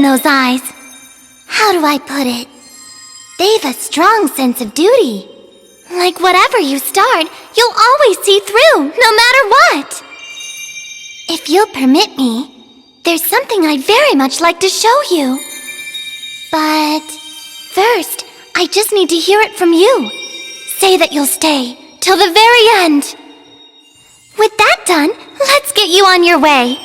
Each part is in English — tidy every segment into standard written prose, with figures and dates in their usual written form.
those eyes. How do I put it? They've a strong sense of duty. Like whatever you start, you'll always see through, no matter what. If you'll permit me, there's something I'd very much like to show you. But first, I just need to hear it from you. Say that you'll stay till the very end. With that done, let's get you on your way.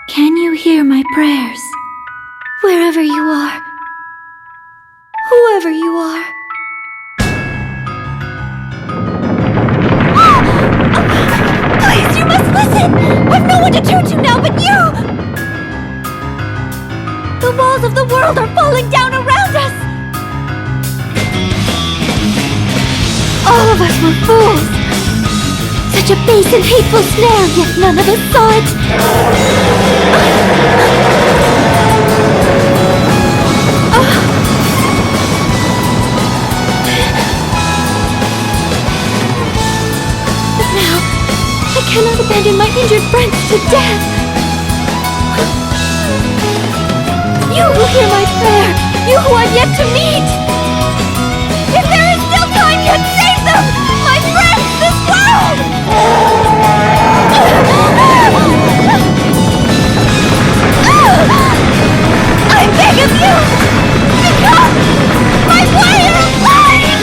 Can you hear my prayers? Wherever you are, whoever you are. Please, you must listen! I've no one to turn to now but you! The walls of the world are falling down around us! All of us were fools! Such a base and hateful snare, yet none of us saw it! But now, I cannot abandon my injured friends to death! You who hear my prayer, you who are yet to meet! If there is still time, yet save them! My friends, this world! I beg of you! Become my way of life!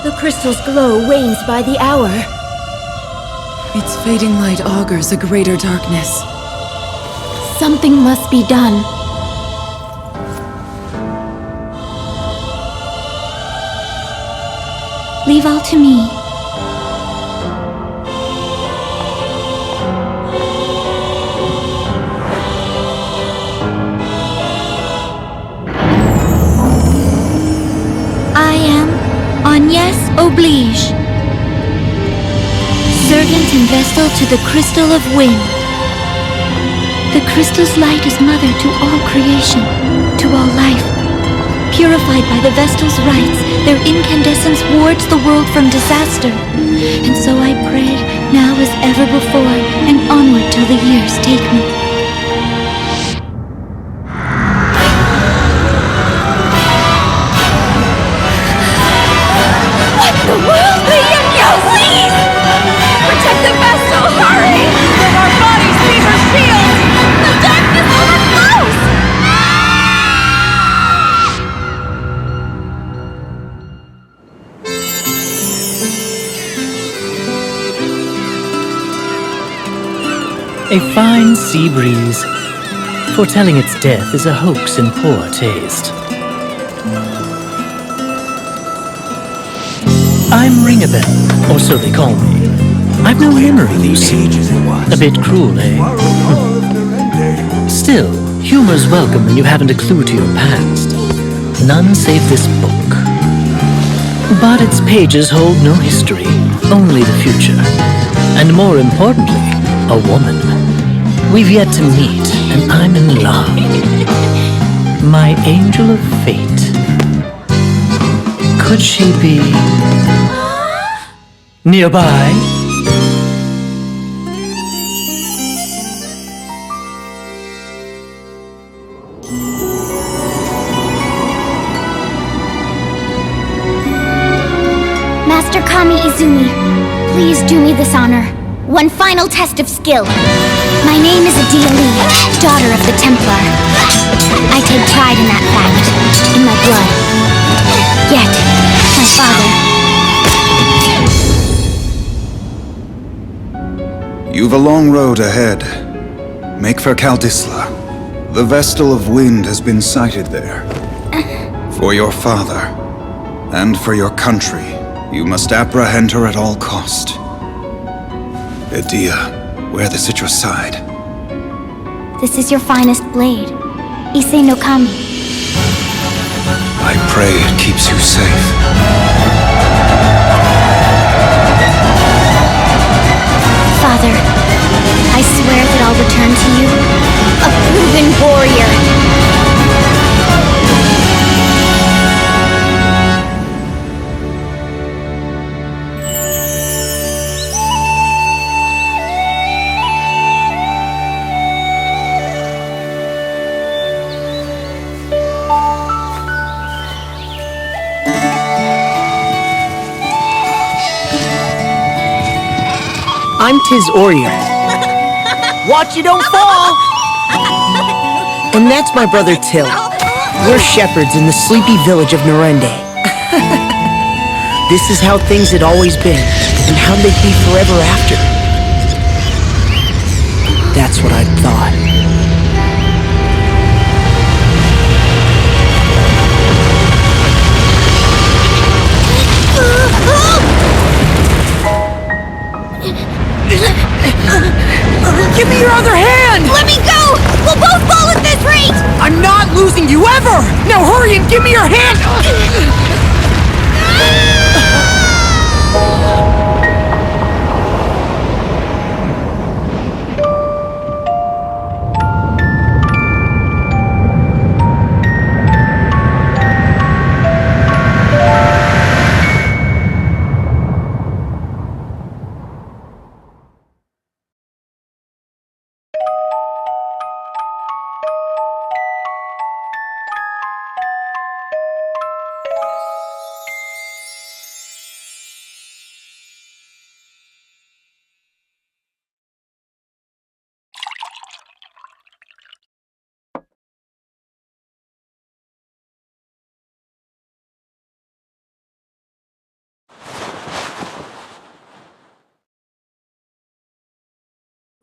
The crystal's glow wanes by the hour. Its fading light augurs a greater darkness. Something must be done. Leave all to me. I am Agnès Oblige, servant and vestal to the Crystal of Wind. The crystal's light is mother to all creation, to all life. Purified by the vestal's rites, their incandescence wards the world from disaster. And so I pray, now as ever before, and onward till the years take me. The world! The Yin-Yo, please! Protect the Vestal, hurry! Let our bodies be her shield! The darkness overflows! A fine sea breeze, foretelling its death is a hoax in poor taste. I'm Ringabel, or so they call me. I've no memory, you see. A bit cruel, eh? Still, humor's welcome when you haven't a clue to your past. None save this book. But its pages hold no history, only the future. And more importantly, a woman. We've yet to meet, and I'm in love. My angel of fate. Could she be nearby? Master Kami Izumi, please do me this honor. One final test of skill. My name is Adia Lee, daughter of the Templar. I take pride in that fact, in my blood. Yet, my father... You've a long road ahead. Make for Kaldisla. The Vestal of Wind has been sighted there. For your father, and for your country, you must apprehend her at all cost. Edea, wear this at your side. This is your finest blade. Issei no Kami. I pray it keeps you safe. Father, I swear that I'll return to you a proven warrior. I'm Tiz Orier. Watch you don't fall! And that's my brother Till. We're shepherds in the sleepy village of Norende. This is how things had always been, and how they'd be forever after. That's what I thought. Give me your other hand! Let me go! We'll both fall at this rate! I'm not losing you ever! Now hurry and give me your hand!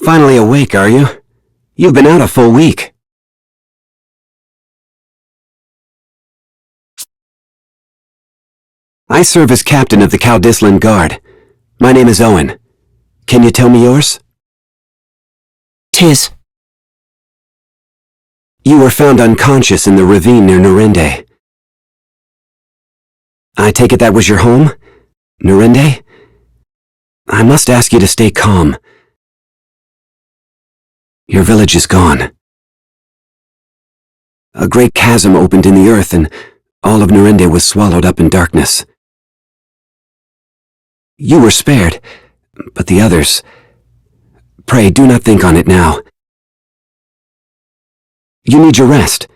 Finally awake, are you? You've been out a full week. I serve as captain of the Kaldislan Guard. My name is Owen. Can you tell me yours? Tiz. You were found unconscious in the ravine near Norende. I take it that was your home? Norende? I must ask you to stay calm. Your village is gone. A great chasm opened in the earth and all of Norende was swallowed up in darkness. You were spared, but the others... Pray, do not think on it now. You need your rest.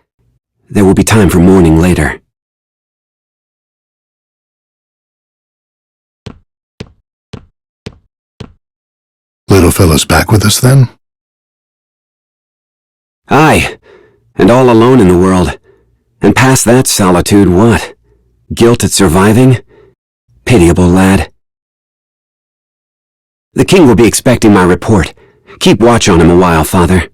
There will be time for mourning later. Little fellow's back with us then? Aye, and all alone in the world. And past that solitude, what? Guilt at surviving? Pitiable lad. The king will be expecting my report. Keep watch on him a while, father.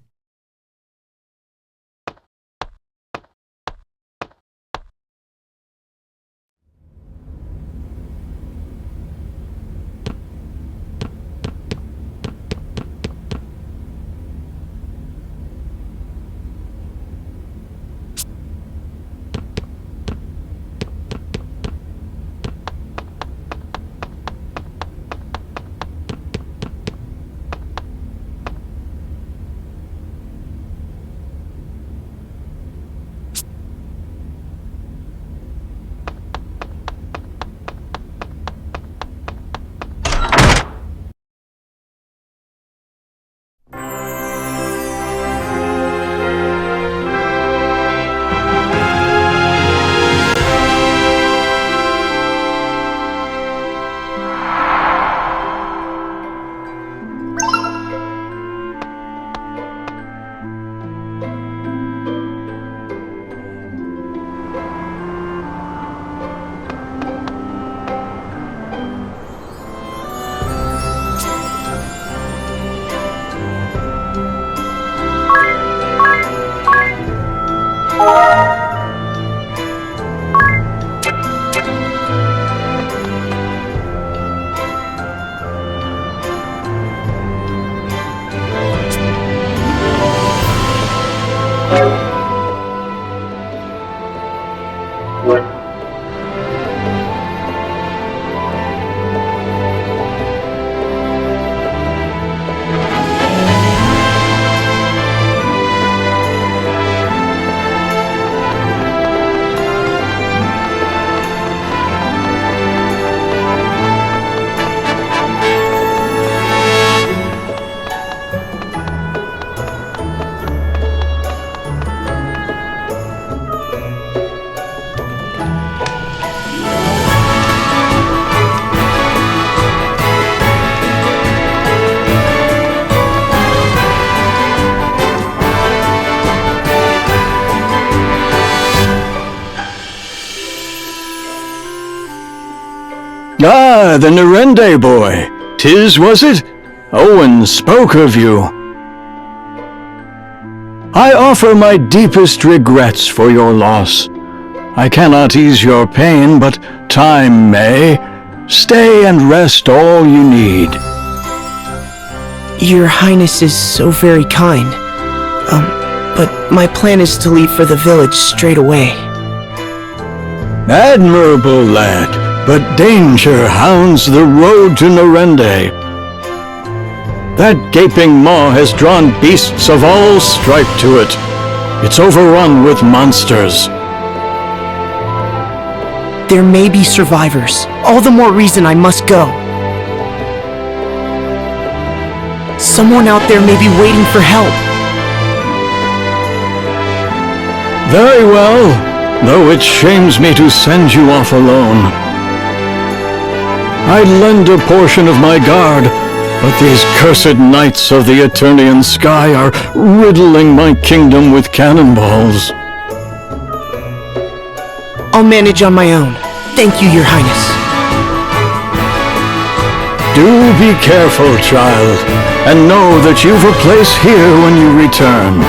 Ah, the Nerende boy. 'Tis, was it? Owen spoke of you. I offer my deepest regrets for your loss. I cannot ease your pain, but time may. Stay and rest all you need. Your Highness is so very kind. But my plan is to leave for the village straight away. Admirable, lad, but danger hounds the road to Nerende. That gaping maw has drawn beasts of all stripe to it. It's overrun with monsters. There may be survivors. All the more reason I must go. Someone out there may be waiting for help. Very well, though it shames me to send you off alone. I'd lend a portion of my guard, but these cursed knights of the Eternian sky are riddling my kingdom with cannonballs. I'll manage on my own. Thank you, Your Highness. Do be careful, child, and know that you've a place here when you return.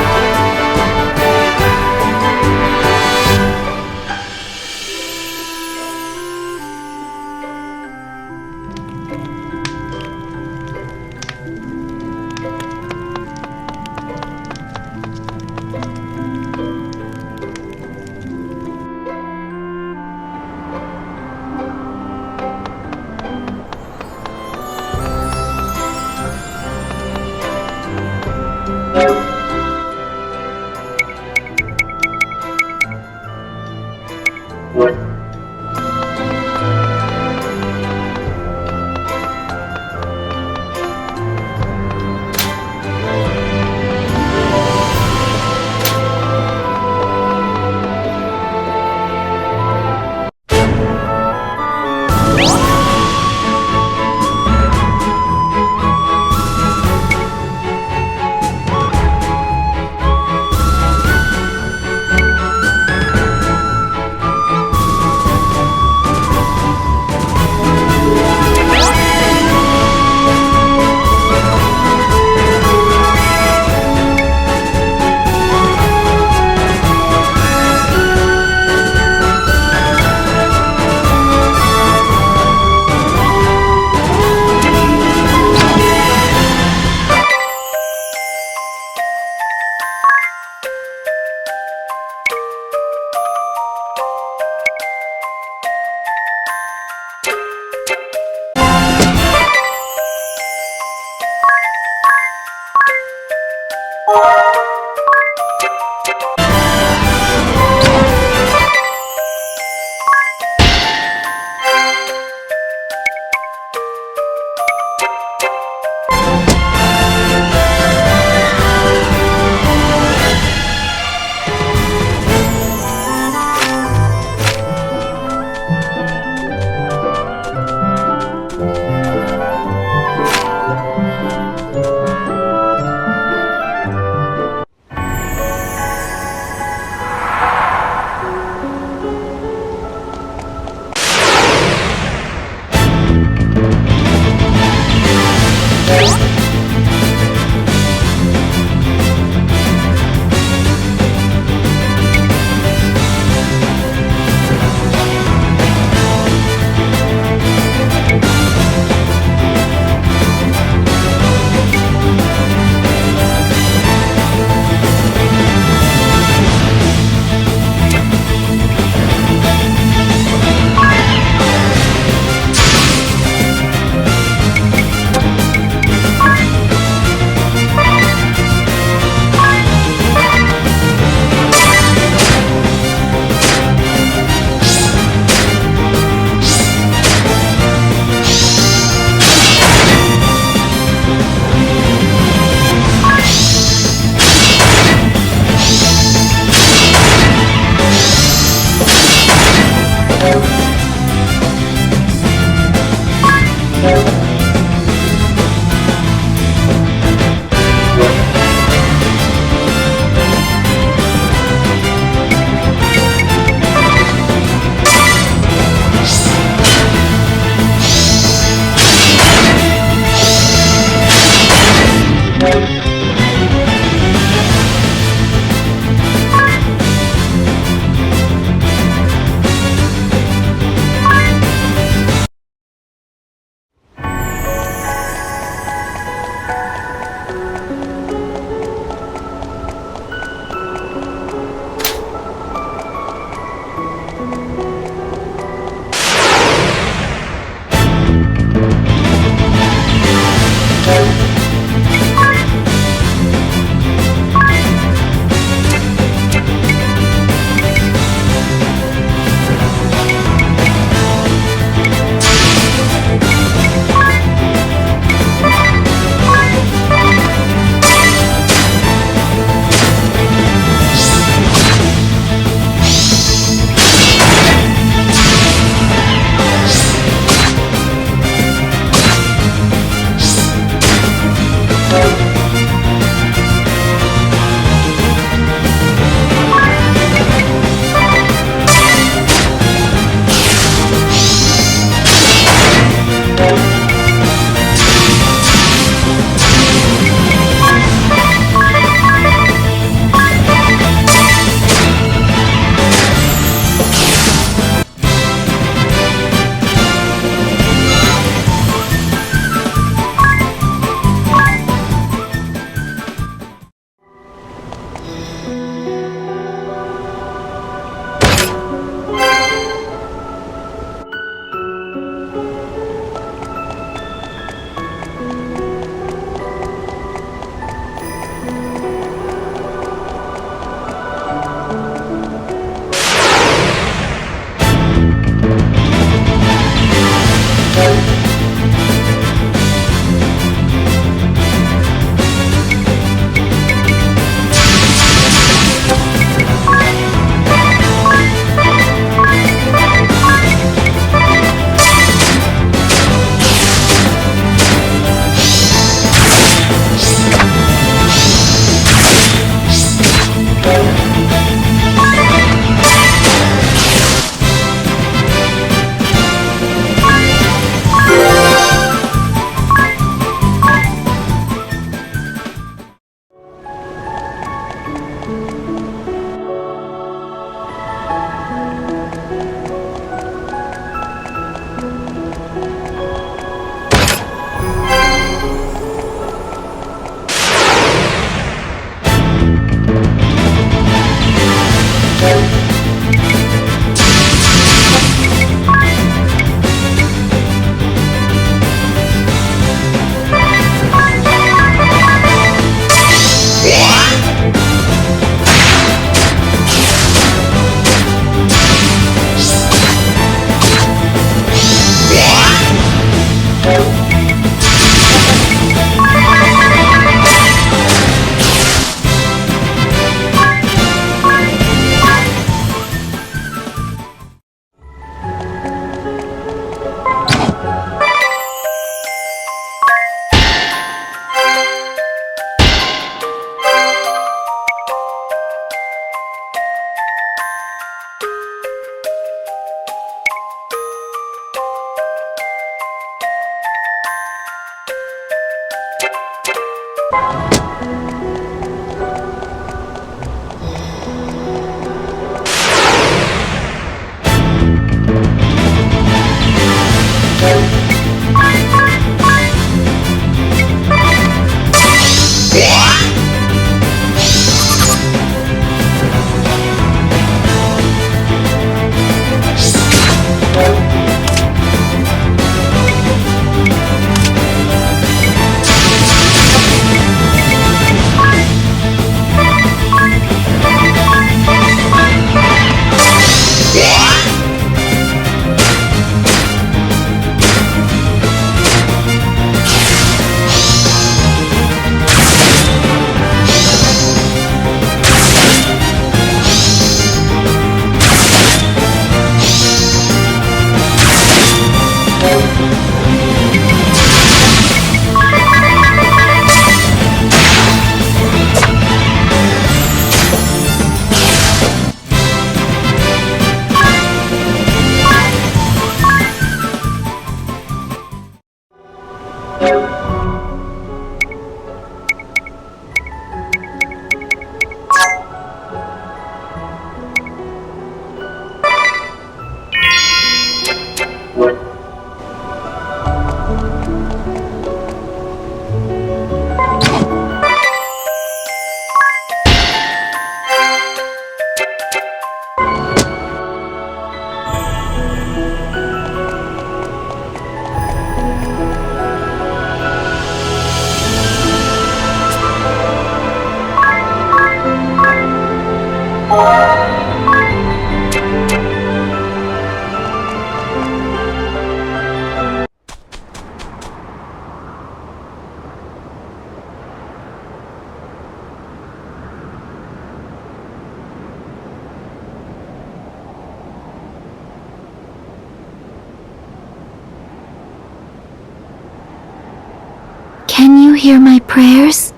Can you hear my prayers?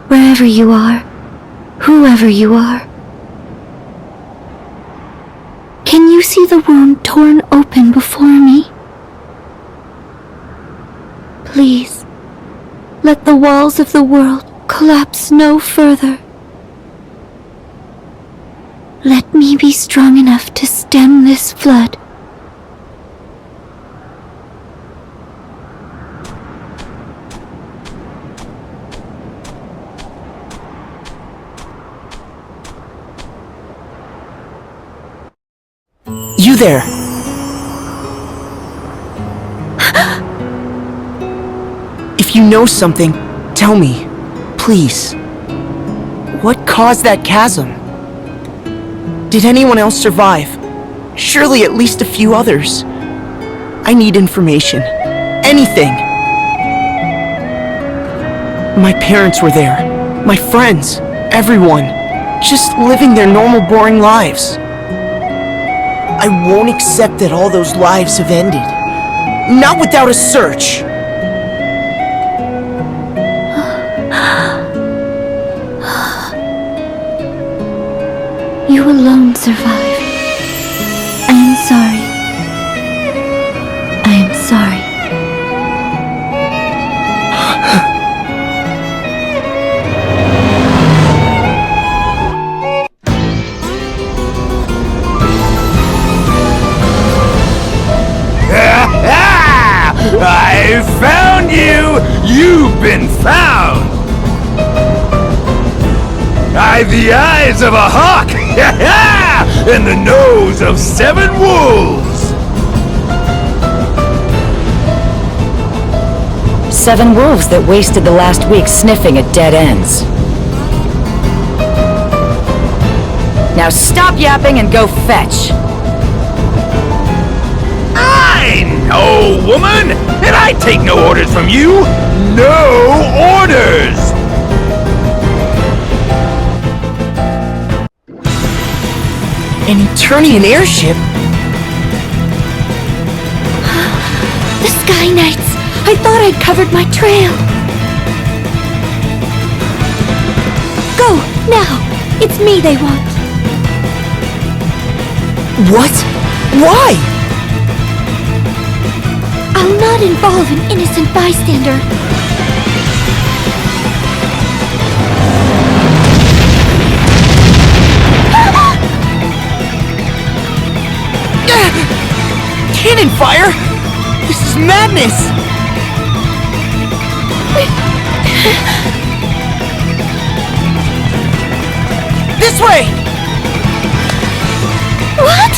Wherever you are, whoever you are. Can you see the wound torn open before me? Please, let the walls of the world collapse no further. Let me be strong enough to stem this flood. You there! If you know something, tell me, please. What caused that chasm? Did anyone else survive? Surely at least a few others. I need information. Anything! My parents were there. My friends. Everyone. Just living their normal, boring lives. I won't accept that all those lives have ended. Not without a search! You alone survive. I am sorry. I am sorry. I found you! You've been found! I've the eyes of a hawk! And the nose of 7 wolves! 7 wolves that wasted the last week sniffing at dead ends. Now stop yapping and go fetch. I know, woman! And I take no orders from you! No orders! An Eternian airship? The Sky Knights! I thought I'd covered my trail. Go, now! It's me they want. What? Why? I'll not involve an innocent bystander. Cannon fire? This is madness! This way! What?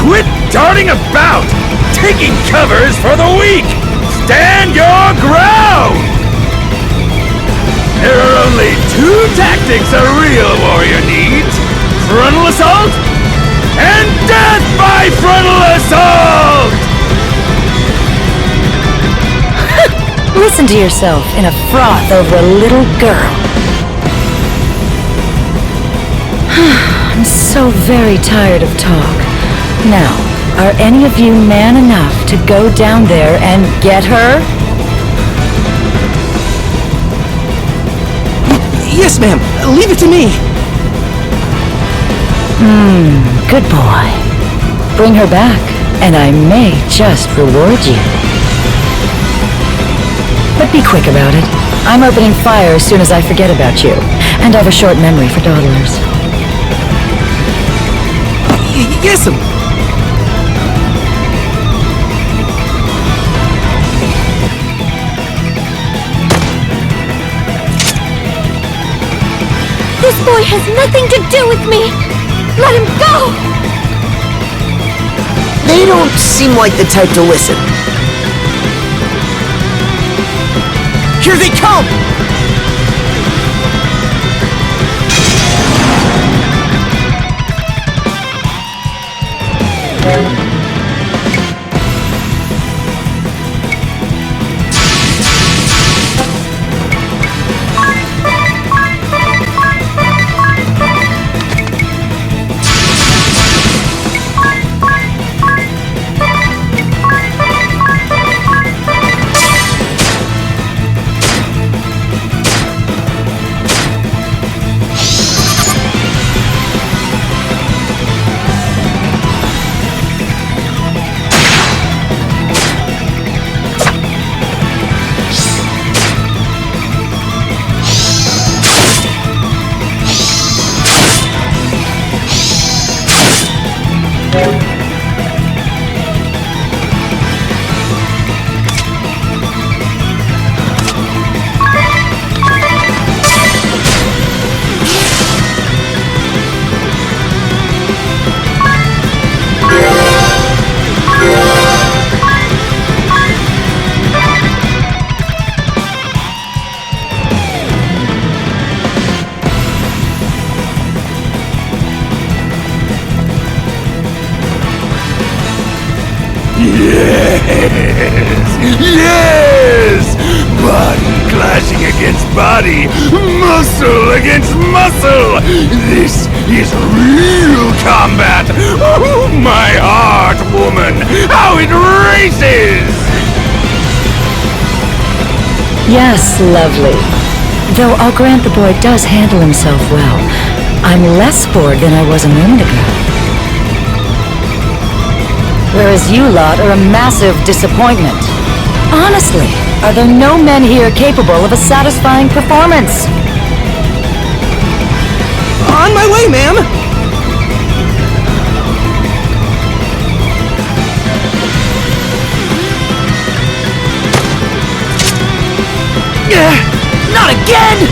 Quit darting about! Taking covers for the weak! Stand your ground! There are only 2 tactics a real warrior needs. Frontal assault and death by frontal assault! Listen to yourself in a froth over a little girl. I'm so very tired of talk. Now, are any of you man enough to go down there and get her? Yes, ma'am. Leave it to me. Good boy. Bring her back, and I may just reward you. But be quick about it. I'm opening fire as soon as I forget about you, and I have a short memory for dawdlers. Yes, ma'am. This boy has nothing to do with me! Let him go! They don't seem like the type to listen. Here they come! Yes! Body clashing against body, muscle against muscle. This is real combat. Oh, my heart, woman, how it races! Yes, lovely. Though I'll grant the boy does handle himself well. I'm less bored than I was a moment ago. Whereas you lot are a massive disappointment. Honestly, are there no men here capable of a satisfying performance? On my way, ma'am! Not again!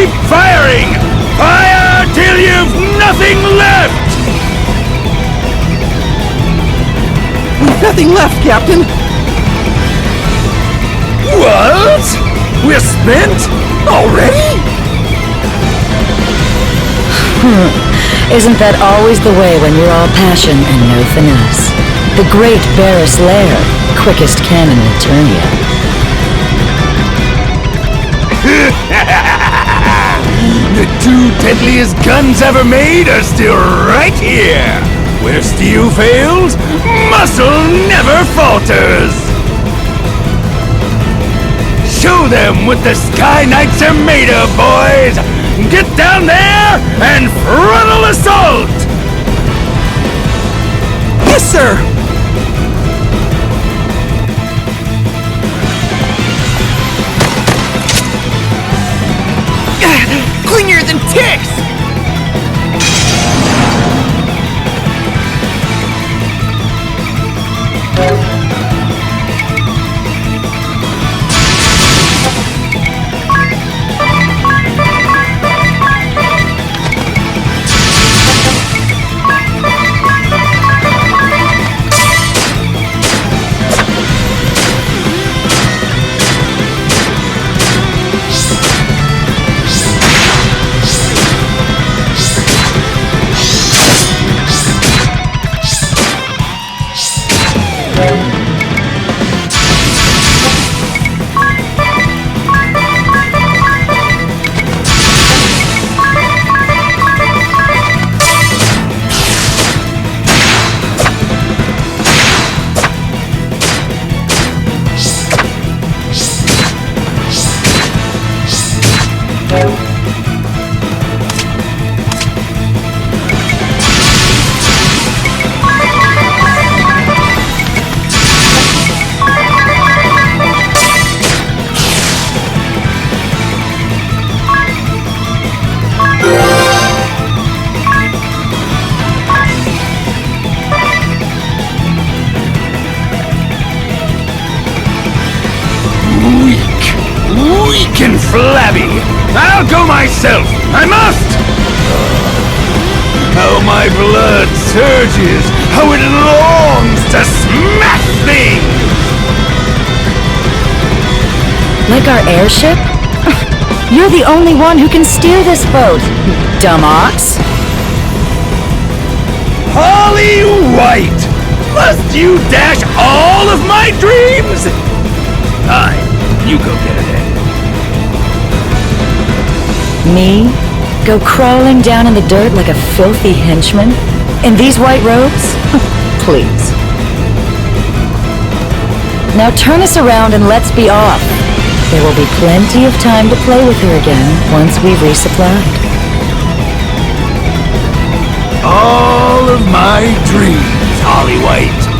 Keep firing! Fire till you've nothing left! We've nothing left, Captain. What? We're spent? Already? Isn't that always the way when you're all passion and no finesse? The great Barris Lair, quickest cannon in Eternia. The two deadliest guns ever made are still right here! Where steel fails, muscle never falters! Show them what the Sky Knights are made of, boys! Get down there and frontal assault! Yes, sir! Clingier than ticks! Weak and flabby! I'll go myself! I must! How my blood surges! How it longs to smash things! Like our airship? You're the only one who can steer this boat, dumb ox. Holly White! Must you dash all of my dreams? Aye, you go get ahead. Me? Go crawling down in the dirt like a filthy henchman? In these white robes? Please. Now turn us around and let's be off. There will be plenty of time to play with her again once we've resupplied. All of my dreams, Holly White.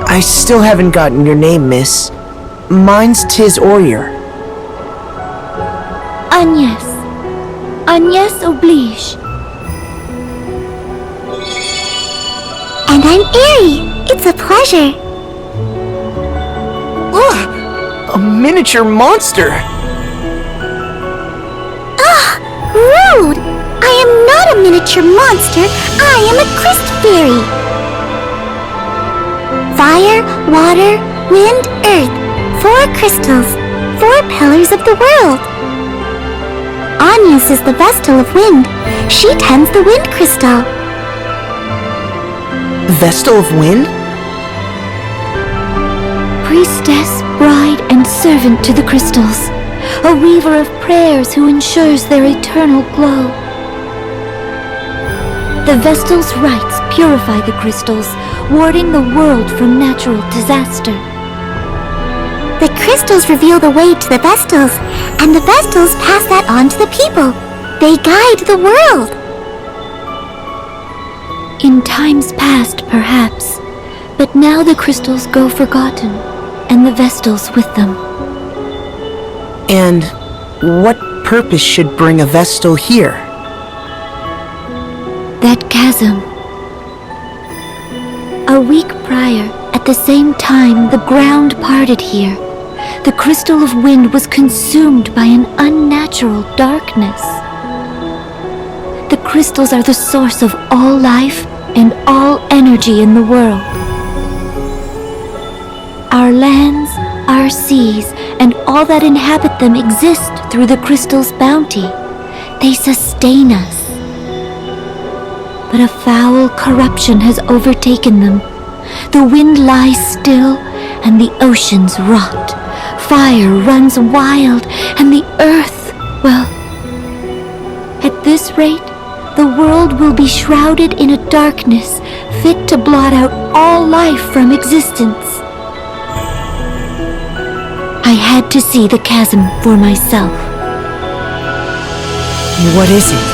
I still haven't gotten your name, miss. Mine's Tiz Orier. Agnes. Agnes oblige. And I'm Ari. It's a pleasure. Ugh! A miniature monster! Rude! I am not a miniature monster. I am a crystal fairy. Fire, water, wind, earth. 4 crystals. 4 pillars of the world. Agnes is the Vestal of Wind. She tends the Wind Crystal. Vestal of Wind? Priestess, bride, and servant to the crystals. A weaver of prayers who ensures their eternal glow. The Vestal's rites purify the crystals, warding the world from natural disaster. The crystals reveal the way to the Vestals, and the Vestals pass that on to the people. They guide the world. In times past, perhaps, but now the crystals go forgotten, and the Vestals with them. And what purpose should bring a Vestal here? That chasm. A week prior, at the same time the ground parted here, the crystal of wind was consumed by an unnatural darkness. The crystals are the source of all life and all energy in the world. Our lands, our seas, and all that inhabit them exist through the crystal's bounty. They sustain us. But a foul corruption has overtaken them. The wind lies still, and the oceans rot. Fire runs wild, and the earth, well, at this rate, the world will be shrouded in a darkness fit to blot out all life from existence. I had to see the chasm for myself. What is it?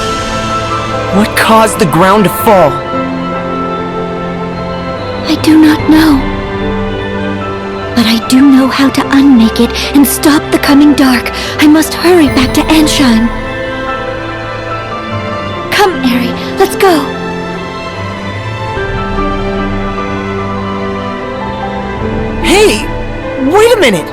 What caused the ground to fall? I do not know. But I do know how to unmake it and stop the coming dark. I must hurry back to Ansheim. Come, Eri, let's go. Hey! Wait a minute!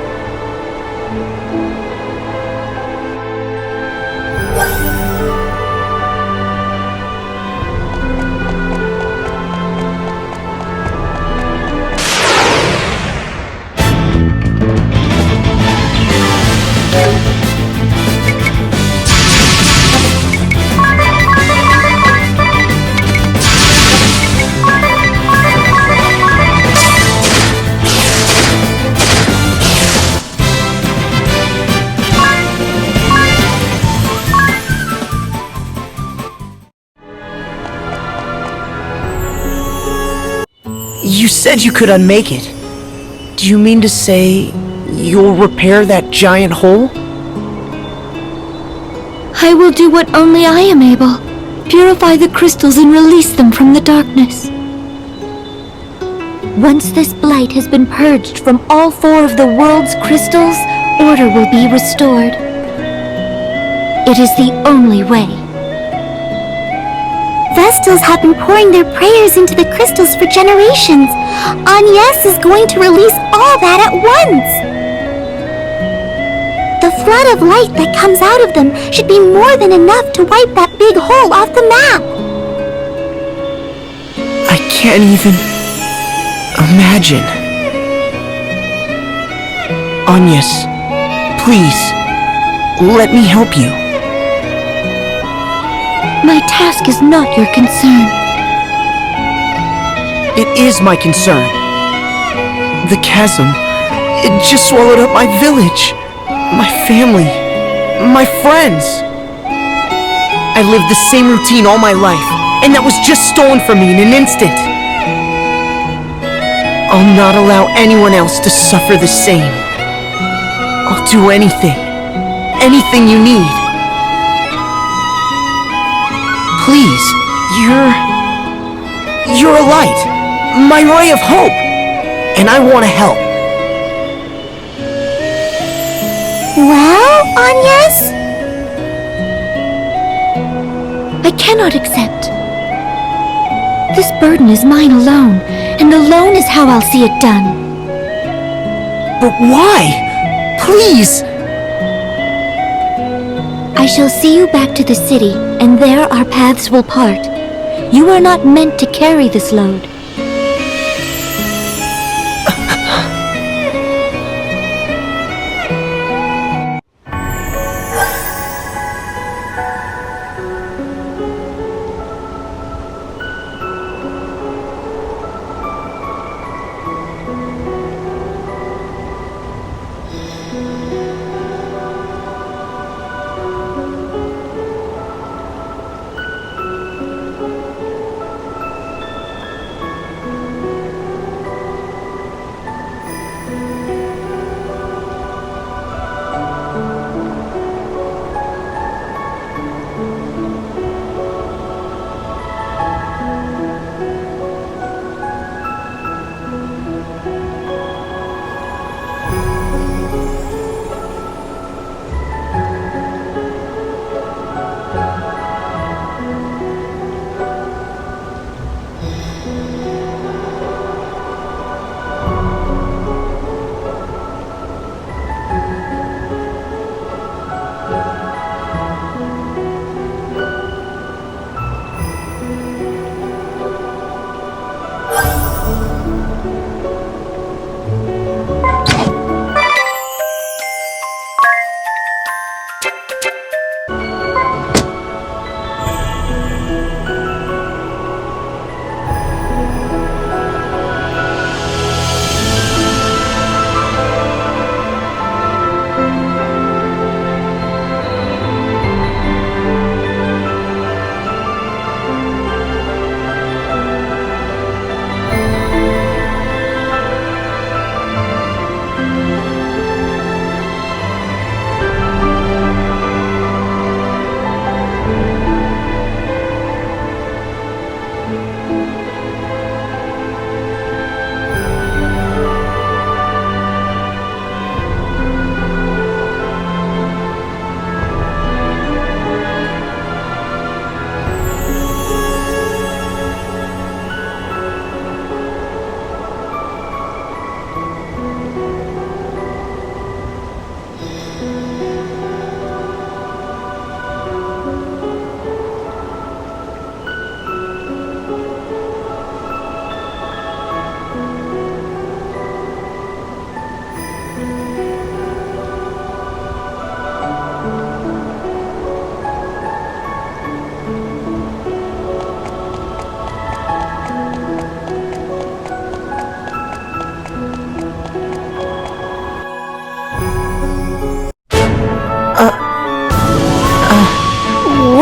You said you could unmake it. Do you mean to say you'll repair that giant hole? I will do what only I am able. Purify the crystals and release them from the darkness. Once this blight has been purged from all 4 of the world's crystals, order will be restored. It is the only way. Vestals have been pouring their prayers into the crystals for generations. Agnes is going to release all that at once. The flood of light that comes out of them should be more than enough to wipe that big hole off the map. I can't even imagine. Agnes, please, let me help you. My task is not your concern. It is my concern. The chasm, it just swallowed up my village, my family, my friends. I lived the same routine all my life, and that was just stolen from me in an instant. I'll not allow anyone else to suffer the same. I'll do anything you need. Please, you're a light, my ray of hope, and I want to help. Well, Agnes? I cannot accept. This burden is mine alone, and alone is how I'll see it done. But why? Please! I shall see you back to the city, and there our paths will part. You are not meant to carry this load.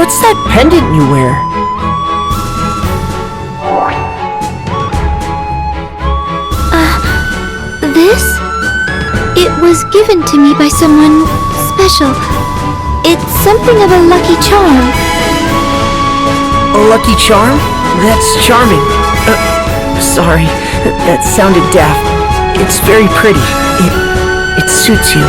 What's that pendant you wear? This? It was given to me by someone special. It's something of a lucky charm. A lucky charm? That's charming. Sorry, that sounded daft. It's very pretty. It suits you.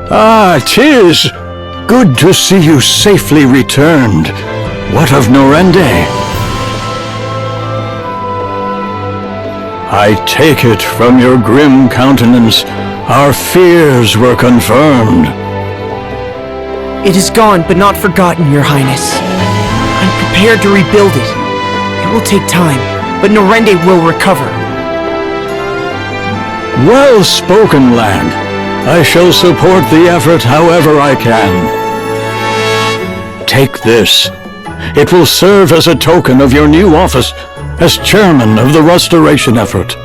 Ah, 'tis. Good to see you safely returned. What of Norende? I take it from your grim countenance, our fears were confirmed. It is gone, but not forgotten, Your Highness. I'm prepared to rebuild it. It will take time, but Norende will recover. Well spoken, lad. I shall support the effort however I can. Take this. It will serve as a token of your new office as chairman of the restoration effort.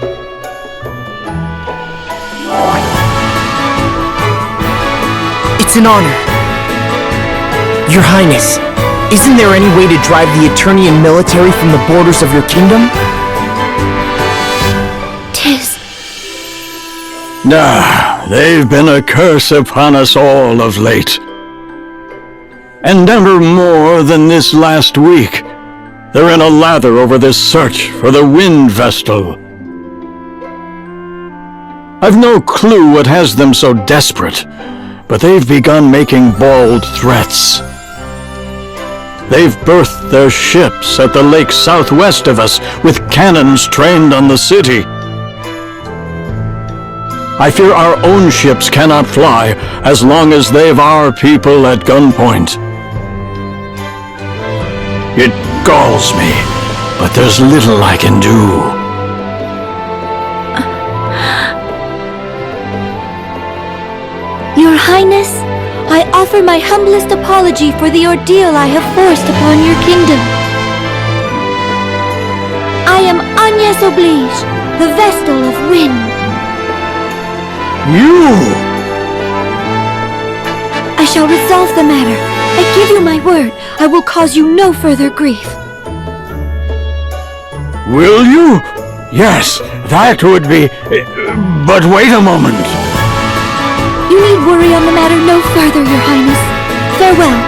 It's an honor. Your Highness, isn't there any way to drive the Eternian military from the borders of your kingdom? Tis. They've been a curse upon us all of late. And never more than this last week, they're in a lather over this search for the Wind Vestal. I've no clue what has them so desperate, but they've begun making bold threats. They've berthed their ships at the lake southwest of us with cannons trained on the city. I fear our own ships cannot fly as long as they've our people at gunpoint. It galls me, but there's little I can do. Your Highness, I offer my humblest apology for the ordeal I have forced upon your kingdom. I am Agnes Oblige, the Vestal of Wind. You! I shall resolve the matter. I give you my word, I will cause you no further grief. Will you? Yes, that would be... But wait a moment. You need worry on the matter no further, Your Highness. Farewell.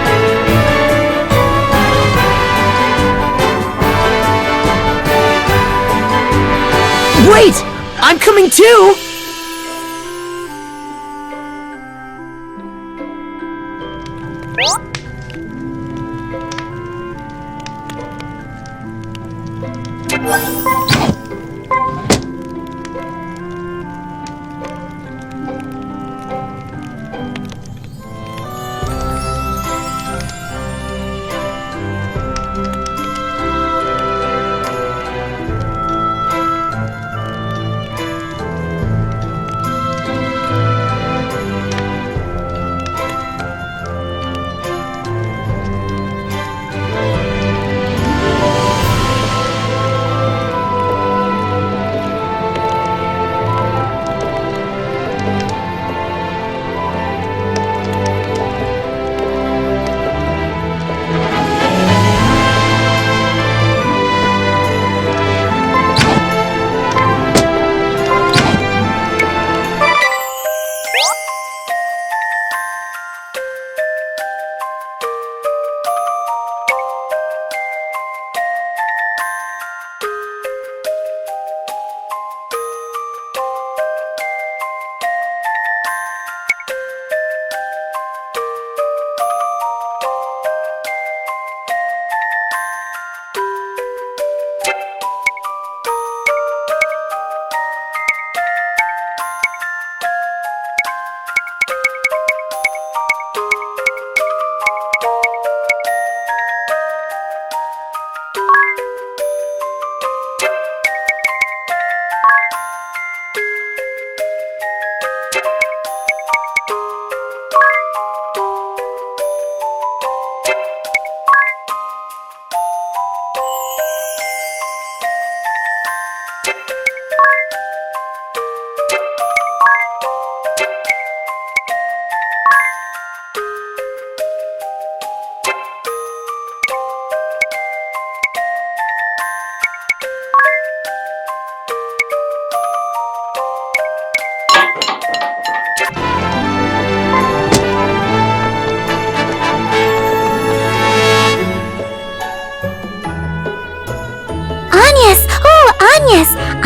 Wait! I'm coming too!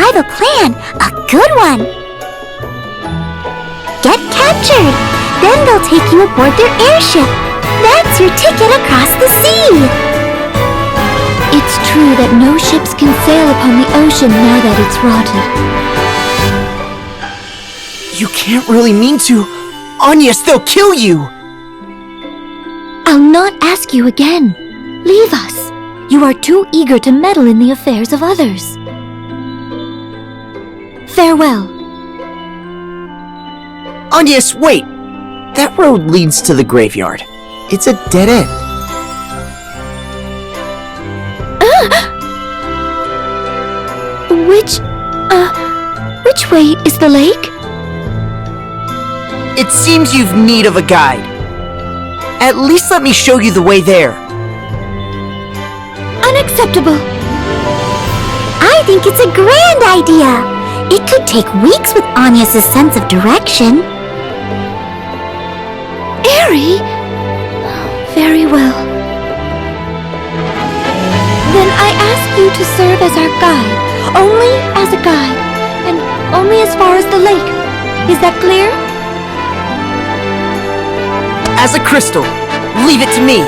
I've a plan, a good one. Get captured, Then they'll take you aboard their airship. That's your ticket across the sea. It's true that no ships can sail upon the ocean now that it's rotted. You can't really mean to. Agnes, they'll kill you! I'll not ask you again. Leave us. You are too eager to meddle in the affairs of others. Farewell. Agnes, wait! That road leads to the graveyard. It's a dead end. Which way is the lake? It seems you've need of a guide. At least let me show you the way there. Unacceptable. I think it's a grand idea. It could take weeks with Agnes' sense of direction. Airy? Very well. Then I ask you to serve as our guide. Only as a guide. And only as far as the lake. Is that clear? As a crystal, leave it to me.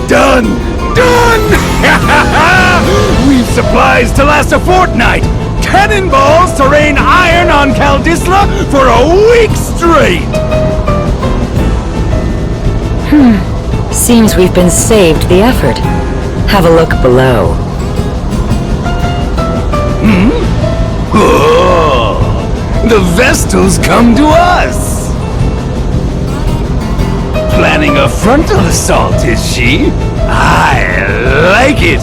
Done! Done! We've supplies to last a fortnight! Cannonballs to rain iron on Caldisla for a week straight! Seems we've been saved the effort. Have a look below. Oh, the Vestal's come to us! Planning a frontal assault, is she? I like it!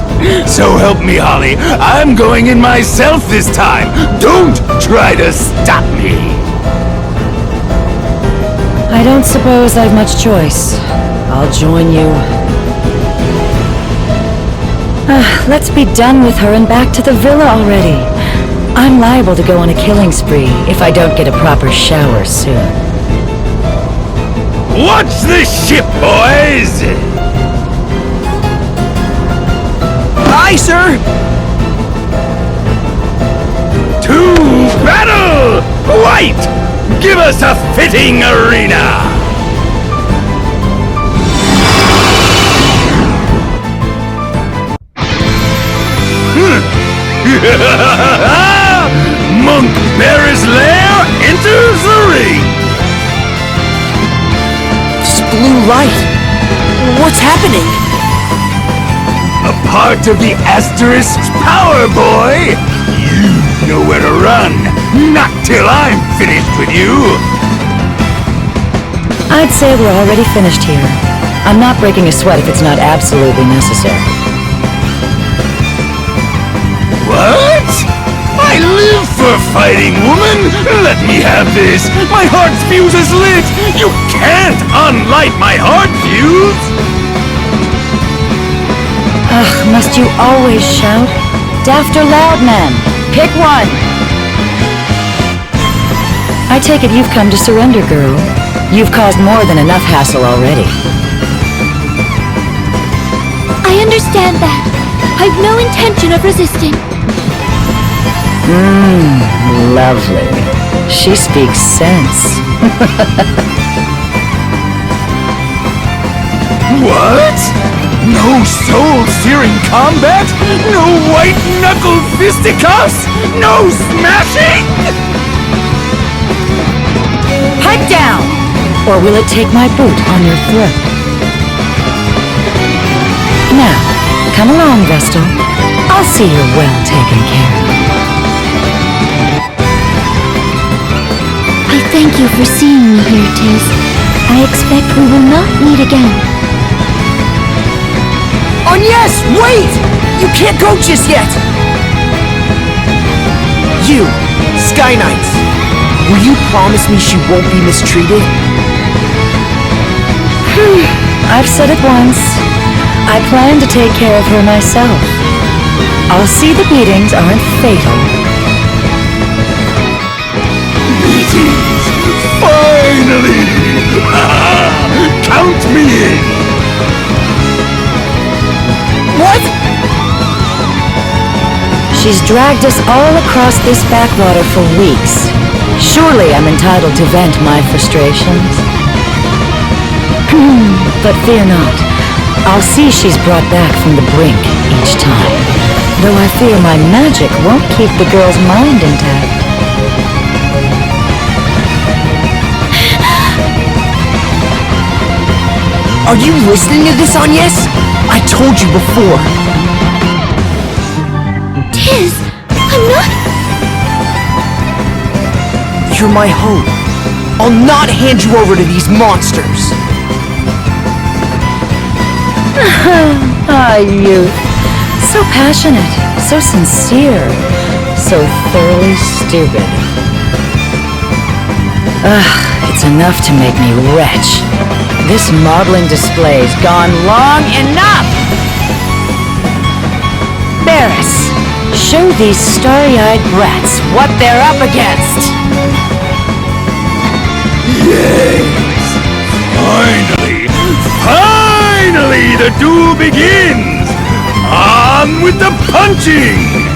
So help me, Holly, I'm going in myself this time! Don't try to stop me! I don't suppose I've much choice. I'll join you. Let's be done with her and back to the villa already. I'm liable to go on a killing spree if I don't get a proper shower soon. Watch the ship, boys! Aye, sir! To battle! White! Give us a fitting arena! Monk Bear's lair enters the ring! This blue light. What's happening? A part of the Asterisk's power, boy! You know where to run! Not till I'm finished with you! I'd say we're already finished here. I'm not breaking a sweat if it's not absolutely necessary. What? I live for fighting, woman! Let me have this! My heart's fuse is lit! You can't unlight my heart fuse! Ugh, must you always shout? Daft or loud, man? Pick one! I take it you've come to surrender, girl. You've caused more than enough hassle already. I understand that. I've no intention of resisting. Lovely. She speaks sense. What? No soul-searing combat? No white-knuckle fisticuffs? No smashing? Pipe down! Or will it take my boot on your throat? Now, come along, Vestal. I'll see you're well taken care of. I thank you for seeing me here, Tiz. I expect we will not meet again. Yes, wait! You can't go just yet! You, Sky Knights, will you promise me she won't be mistreated? I've said it once. I plan to take care of her myself. I'll see the beatings aren't fatal. Beatings! Finally! Count me in! What? She's dragged us all across this backwater for weeks. Surely I'm entitled to vent my frustrations. But fear not. I'll see she's brought back from the brink each time. Though I fear my magic won't keep the girl's mind intact. Are you listening to this, Agnes? I told you before. Tiz, I'm not... You're my hope. I'll not hand you over to these monsters. Youth. So passionate, so sincere, so thoroughly stupid. It's enough to make me retch. This modeling display's gone long enough! Barris, show these starry-eyed brats what they're up against! Yes! Finally! Finally, the duel begins! On with the punching!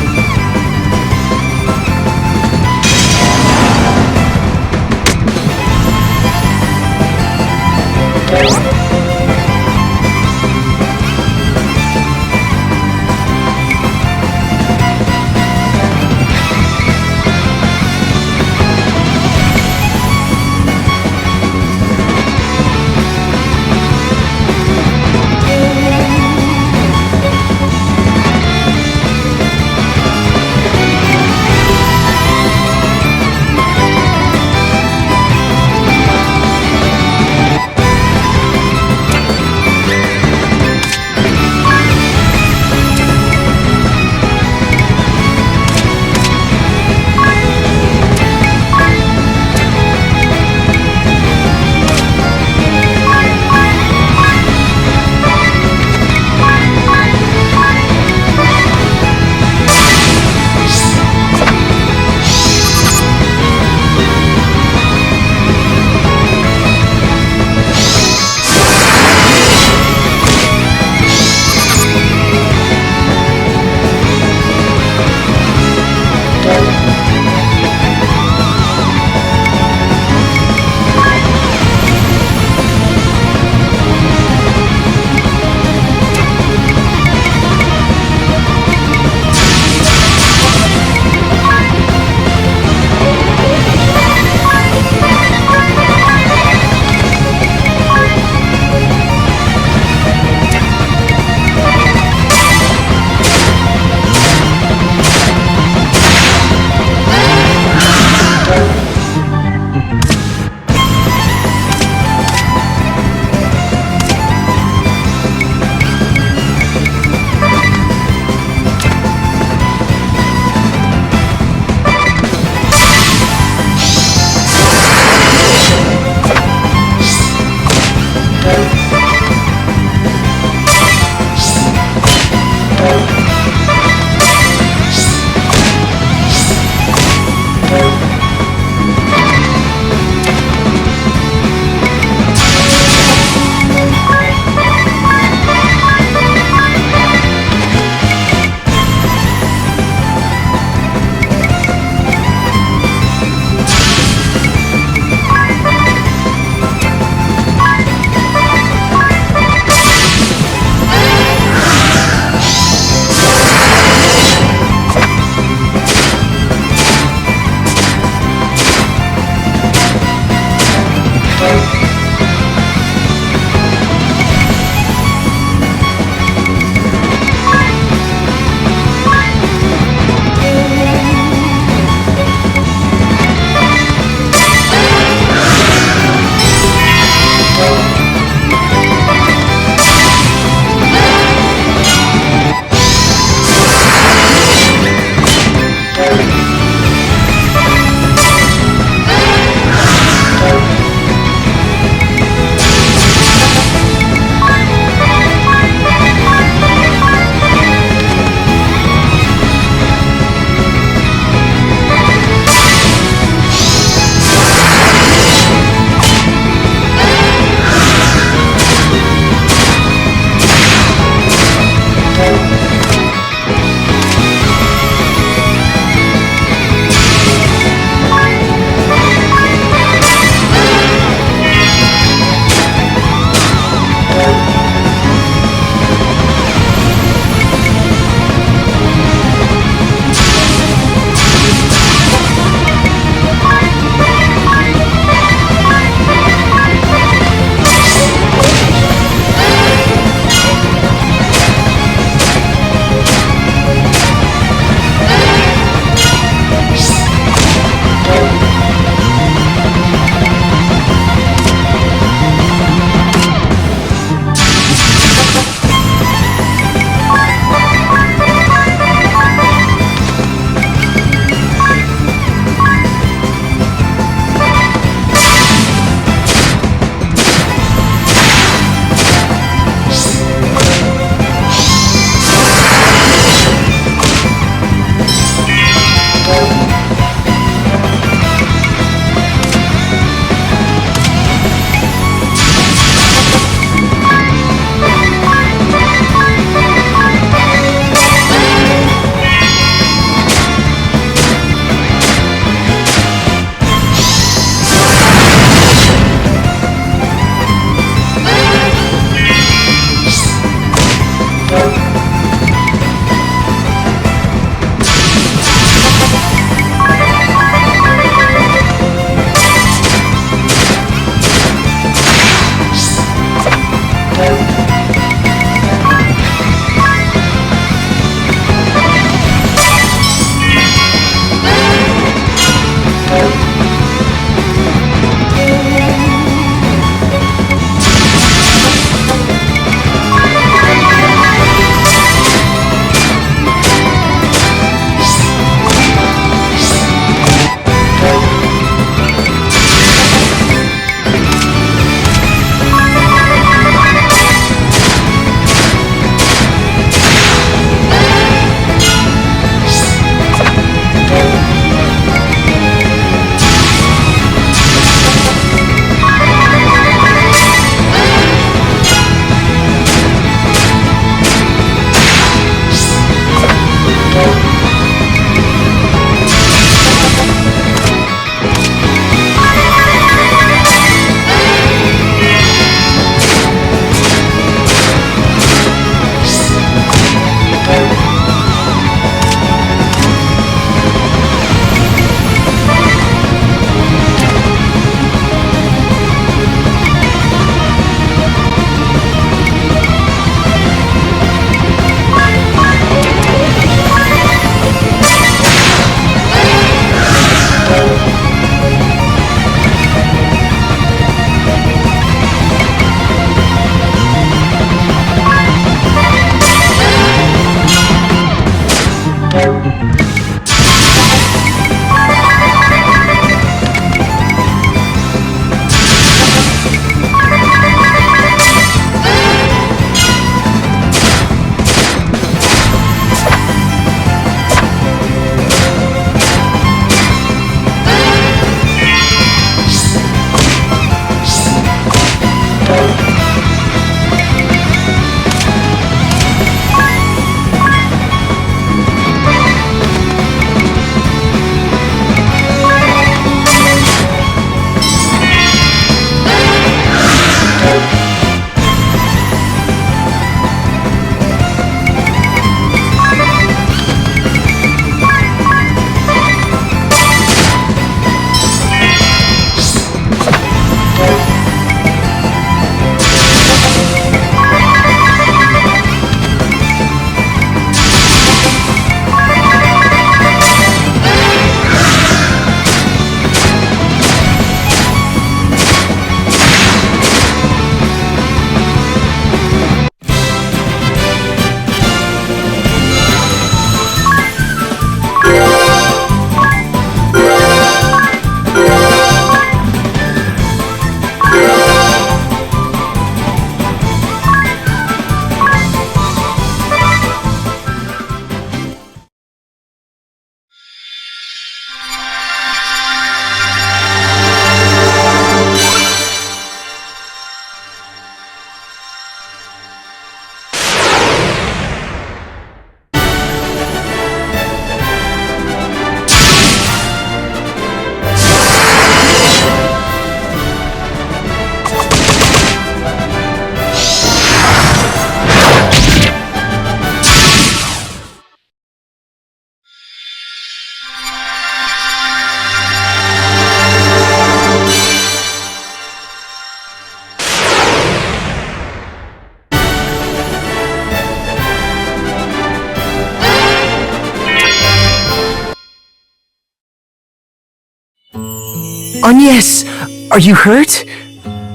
Agnes, are you hurt?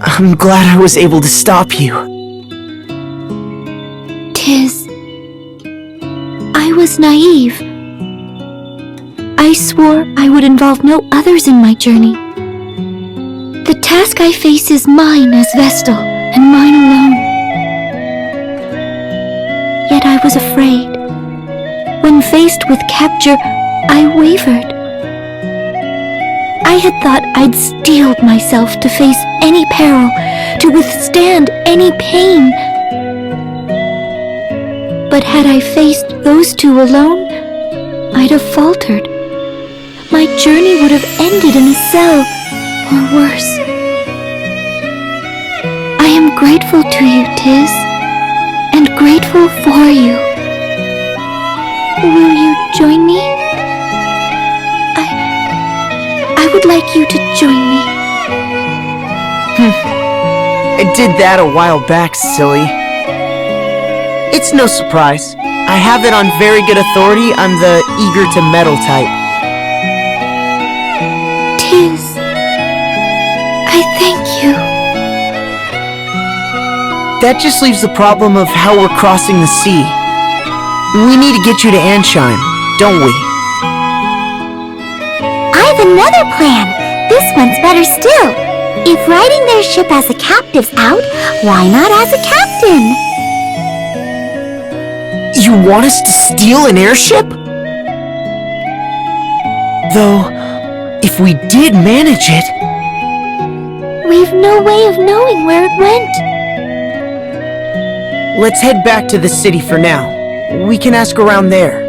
I'm glad I was able to stop you. Tis... I was naive. I swore I would involve no others in my journey. The task I face is mine as Vestal, and mine alone. Yet I was afraid. When faced with capture, I wavered. I had thought I'd steeled myself to face any peril, to withstand any pain. But had I faced those two alone, I'd have faltered. My journey would have ended in a cell, or worse. I am grateful to you, Tiz, and grateful for you. Will you join me? I would like you to join me. I did that a while back, silly. It's no surprise. I have it on very good authority I'm the eager to meddle type. Tiz, I thank you. That just leaves the problem of how we're crossing the sea. We need to get you to Anshine, don't we? I have another plan. This one's better still. If riding their ship as a captive's out, why not as a captain? You want us to steal an airship? Though, if we did manage it... We've no way of knowing where it went. Let's head back to the city for now. We can ask around there.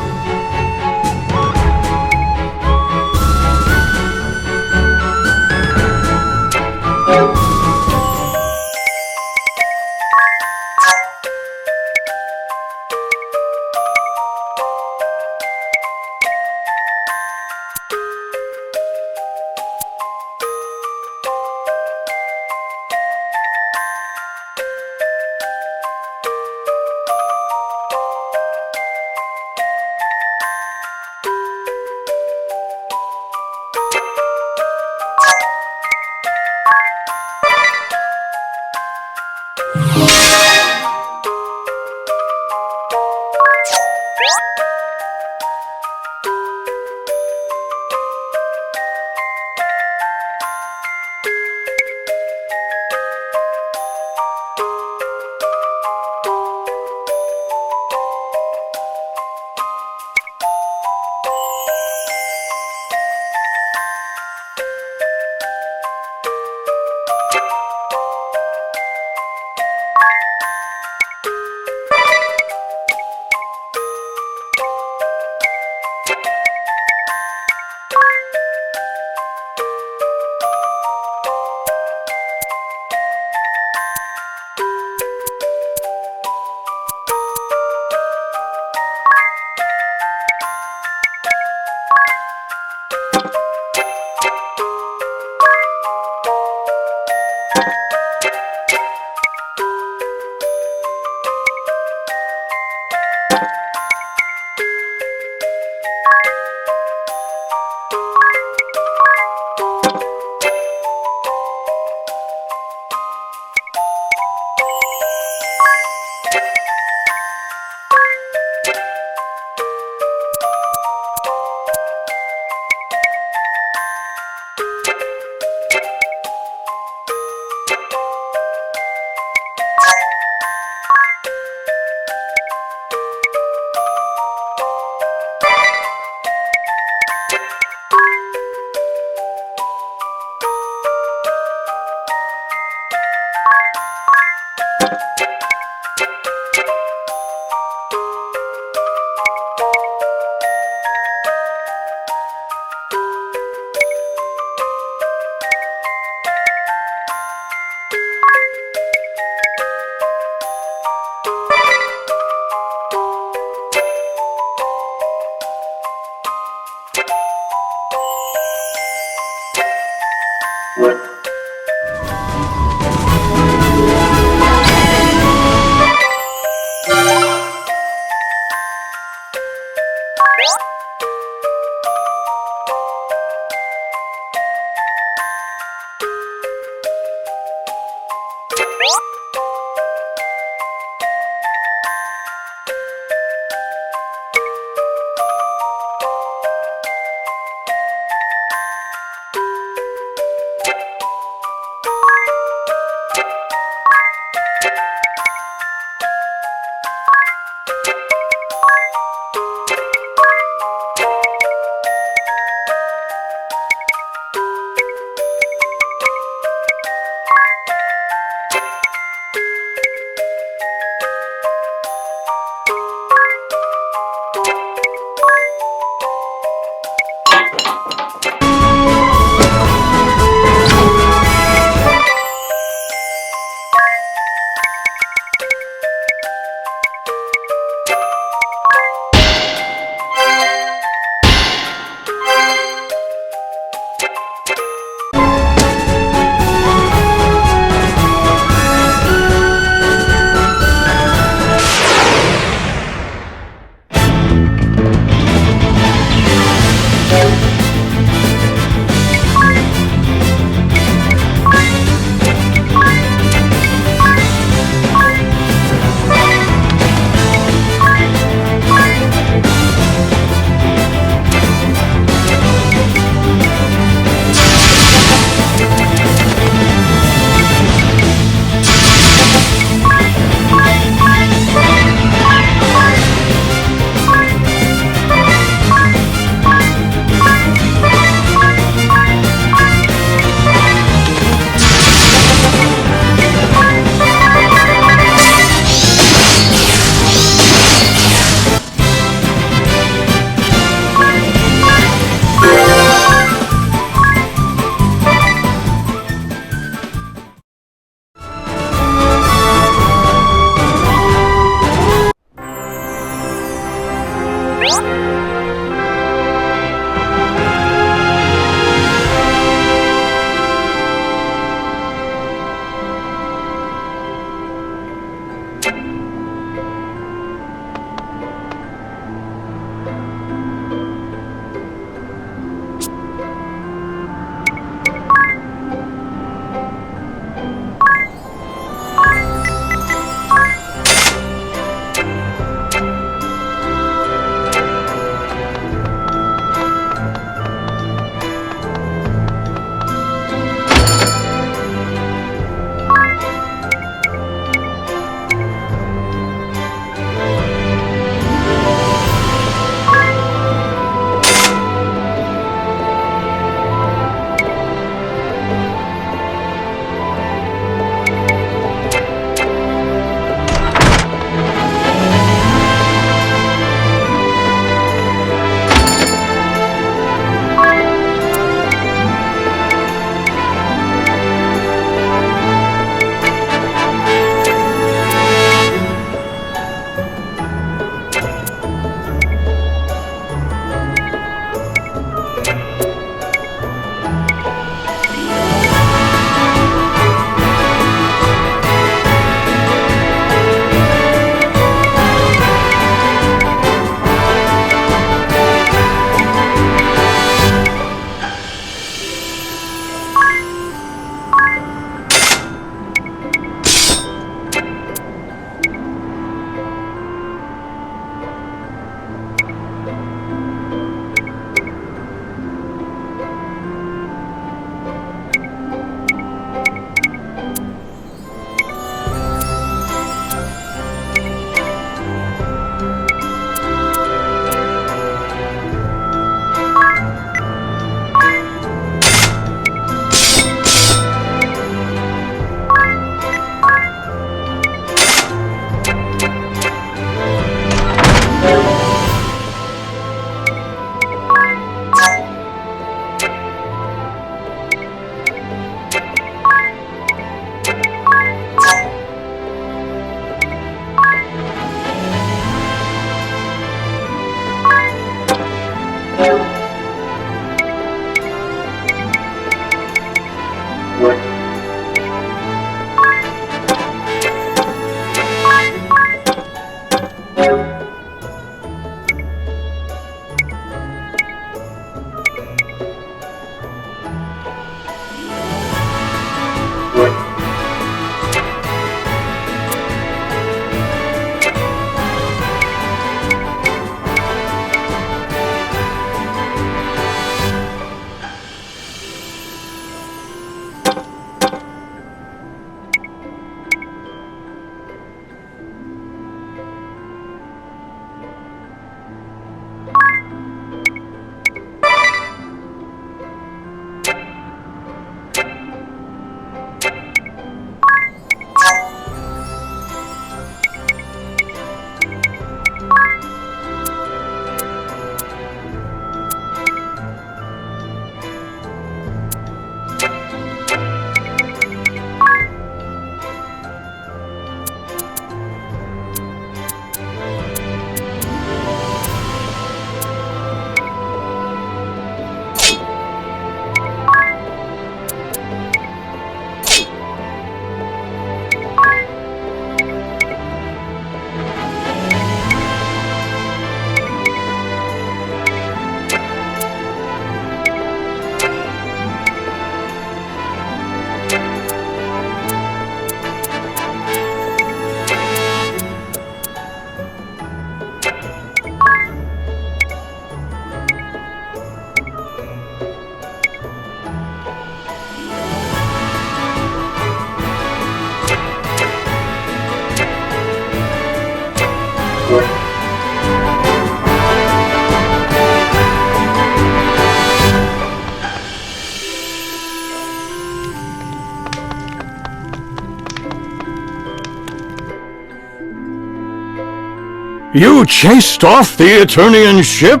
You chased off the Eternian ship?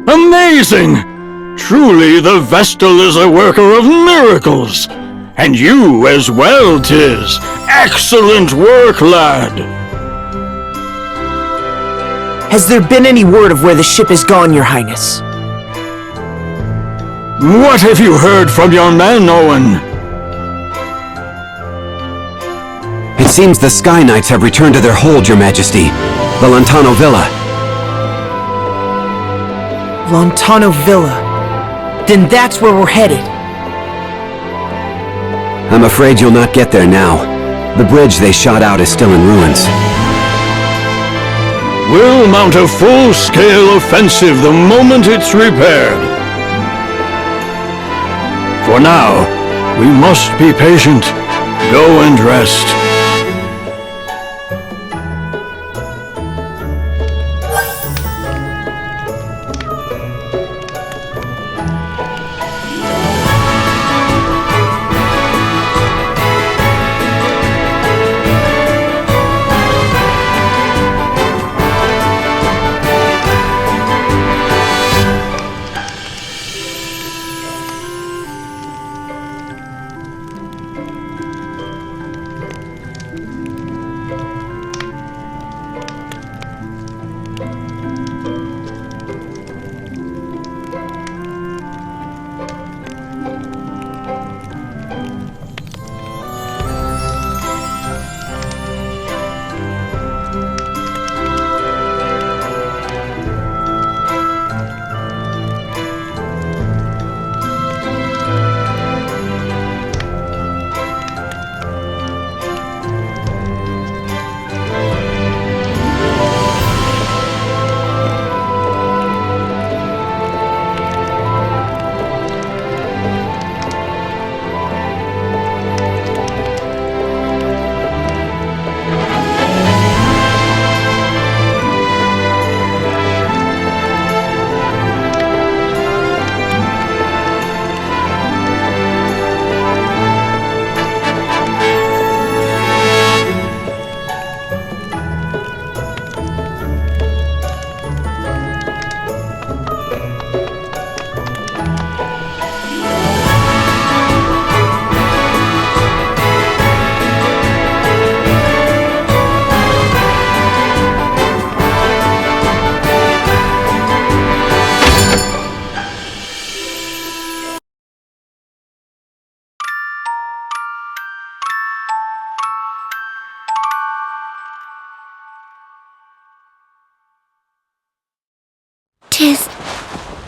Amazing! Truly, the Vestal is a worker of miracles. And you as well, 'tis. Excellent work, lad. Has there been any word of where the ship has gone, Your Highness? What have you heard from your men, Owen? It seems the Sky Knights have returned to their hold, Your Majesty. The Lontano Villa. Lontano Villa. Then that's where we're headed. I'm afraid you'll not get there now. The bridge they shot out is still in ruins. We'll mount a full-scale offensive the moment it's repaired. For now, we must be patient. Go and rest.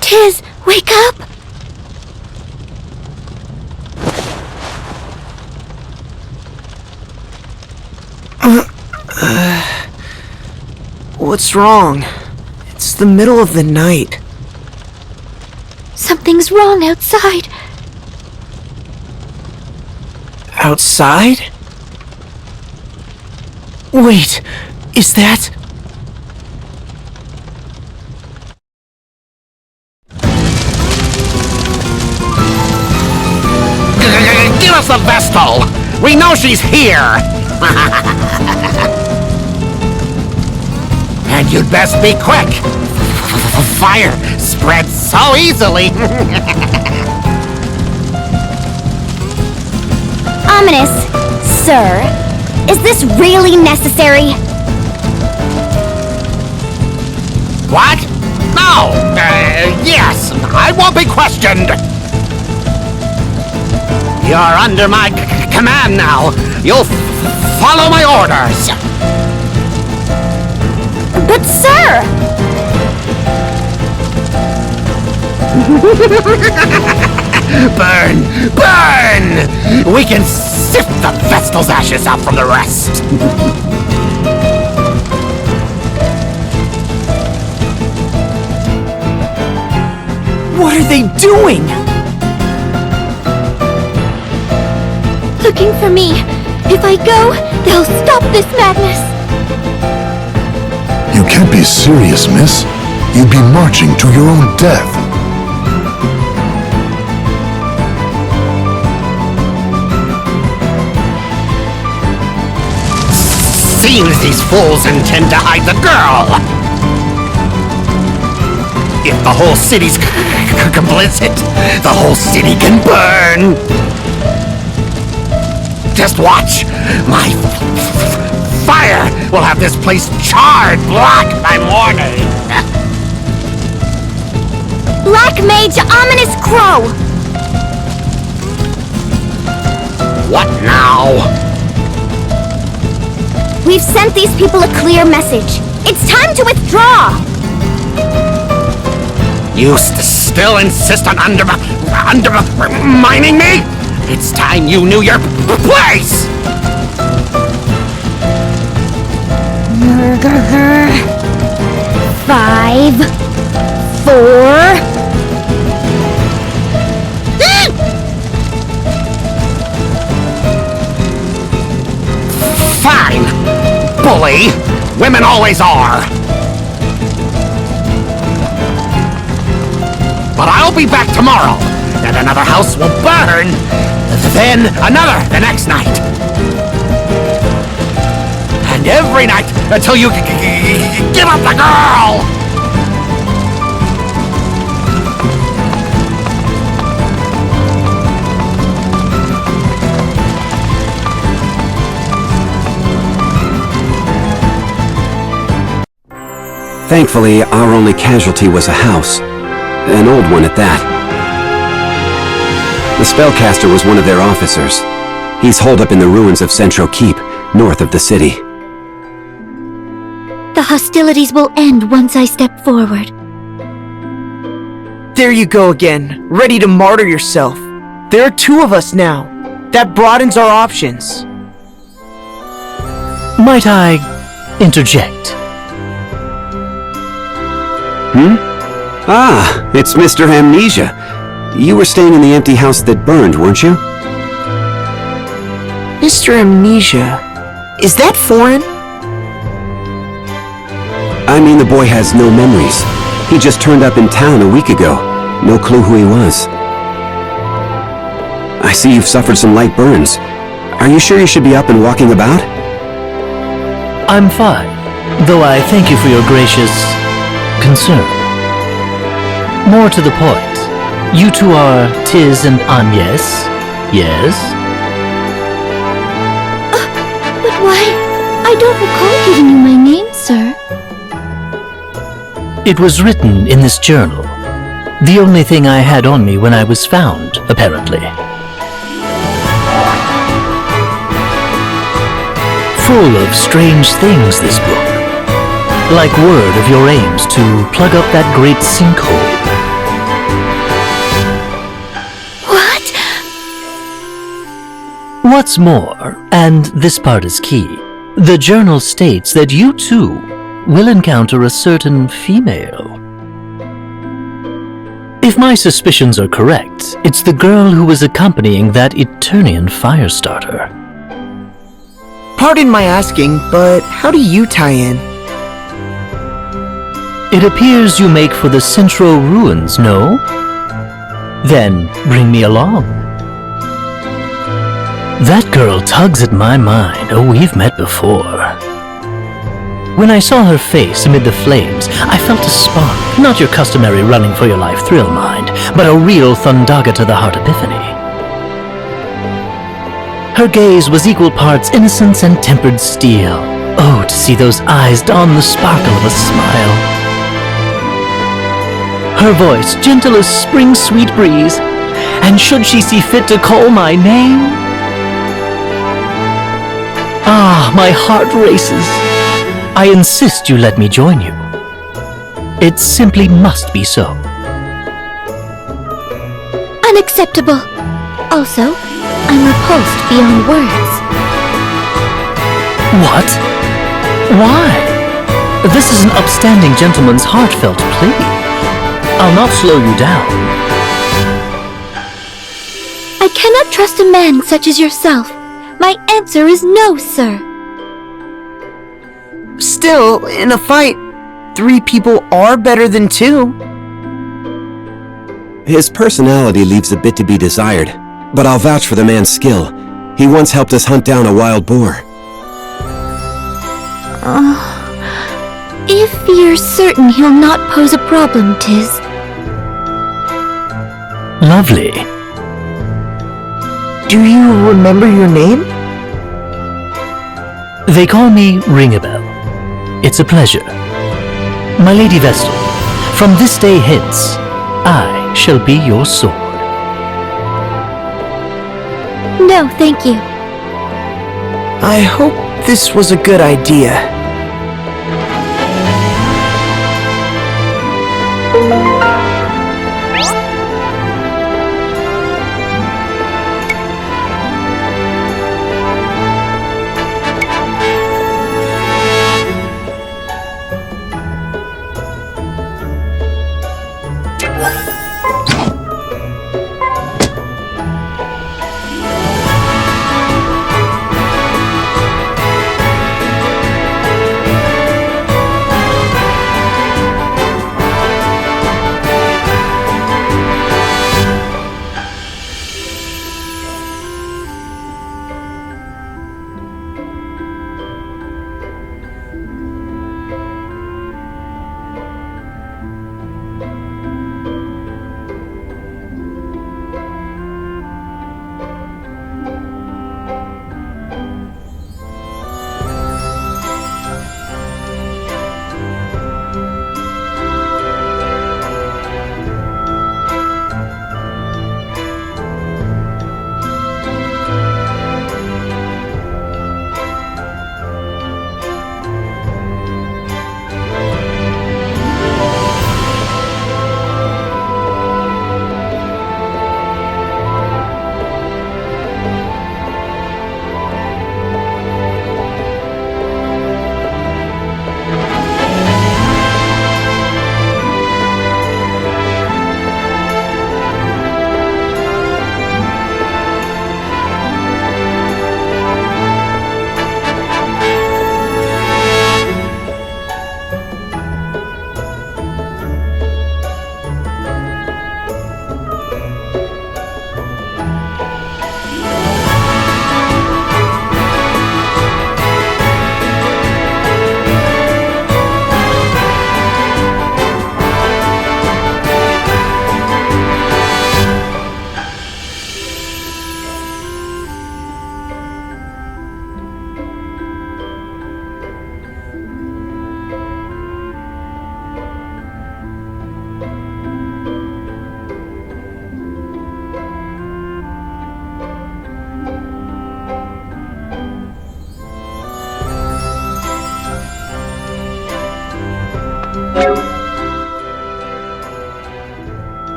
Tiz, wake up! What's wrong? It's the middle of the night. Something's wrong outside. Outside? Wait, is that... Give us the Vestal! We know she's here! And you'd best be quick! Fire spreads so easily! Ominous, sir, is this really necessary? What? No! Yes, I won't be questioned! You're under my command now. You'll follow my orders. But sir! Burn! Burn! We can sift the Vestal's ashes out from the rest. What are they doing? Looking for me. If I go, they'll stop this madness. You can't be serious, miss. You'd be marching to your own death. Seems these fools intend to hide the girl. If the whole city's complicit, the whole city can burn. Just watch. My fire will have this place charred black by morning. Black Mage Ominous Crow! What now? We've sent these people a clear message. It's time to withdraw! You still insist on undermining me? It's time you knew your place! 5, 4... Fine! Bully! Women always are! But I'll be back tomorrow, and another house will burn, then another the next night. And every night until you give up the girl! Thankfully, our only casualty was a house. An old one at that. The spellcaster was one of their officers. He's holed up in the ruins of Central Keep, north of the city. The hostilities will end once I step forward. There you go again, ready to martyr yourself. There are 2 of us now. That broadens our options. Might I interject? Ah, it's Mr. Amnesia. You were staying in the empty house that burned, weren't you? Mr. Amnesia, is that foreign? I mean, the boy has no memories. He just turned up in town a week ago. No clue who he was. I see you've suffered some light burns. Are you sure you should be up and walking about? I'm fine, though I thank you for your gracious concern. More to the point, you two are Tiz and Agnes, yes? But why? I don't recall giving you my name, sir. It was written in this journal. The only thing I had on me when I was found, apparently. Full of strange things, this book. Like word of your aims to plug up that great sinkhole. What? What's more, and this part is key, the journal states that you too will encounter a certain female. If my suspicions are correct, it's the girl who was accompanying that Eternian Firestarter. Pardon my asking, but how do you tie in? It appears you make for the Central Ruins, no? Then bring me along. That girl tugs at my mind. Oh, we've met before. When I saw her face amid the flames, I felt a spark. Not your customary running for your life thrill, mind, but a real Thundaga to the heart epiphany. Her gaze was equal parts innocence and tempered steel. Oh, to see those eyes don the sparkle of a smile. Her voice gentle as spring's sweet breeze, and should she see fit to call my name? Ah, my heart races. I insist you let me join you. It simply must be so. Unacceptable. Also, I'm repulsed beyond words. What? Why? This is an upstanding gentleman's heartfelt plea. I'll not slow you down. I cannot trust a man such as yourself. My answer is no, sir. Still, in a fight, 3 people are better than 2. His personality leaves a bit to be desired, but I'll vouch for the man's skill. He once helped us hunt down a wild boar. If you're certain he'll not pose a problem, Tiz. Lovely. Do you remember your name? They call me Ringabel. It's a pleasure. My Lady Vestal, from this day hence, I shall be your sword. No, thank you. I hope this was a good idea.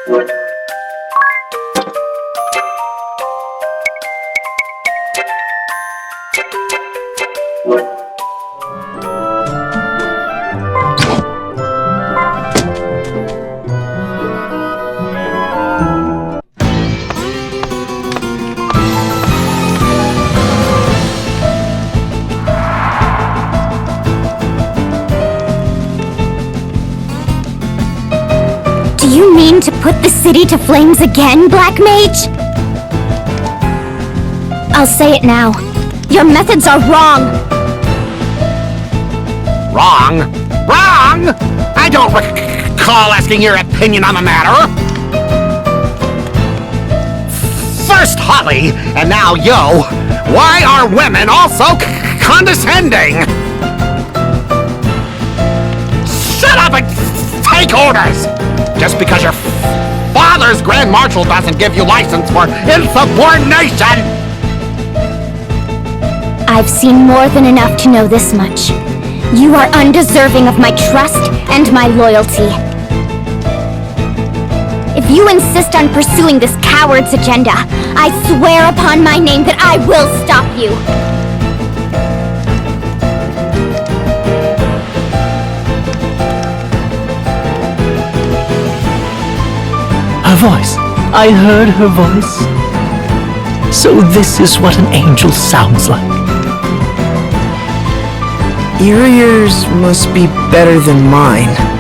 Do you mean to put the city to flames again, Black Mage? I'll say it now. Your methods are wrong. Wrong? Wrong? I don't recall asking your opinion on the matter. First Holly, and now Yo. Why are women also condescending? Shut up and take orders! Just because your father's Grand Marshal doesn't give you license for insubordination! I've seen more than enough to know this much. You are undeserving of my trust and my loyalty. If you insist on pursuing this coward's agenda, I swear upon my name that I will stop you. Her voice. I heard her voice. So this is what an angel sounds like. Your ears must be better than mine.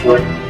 What?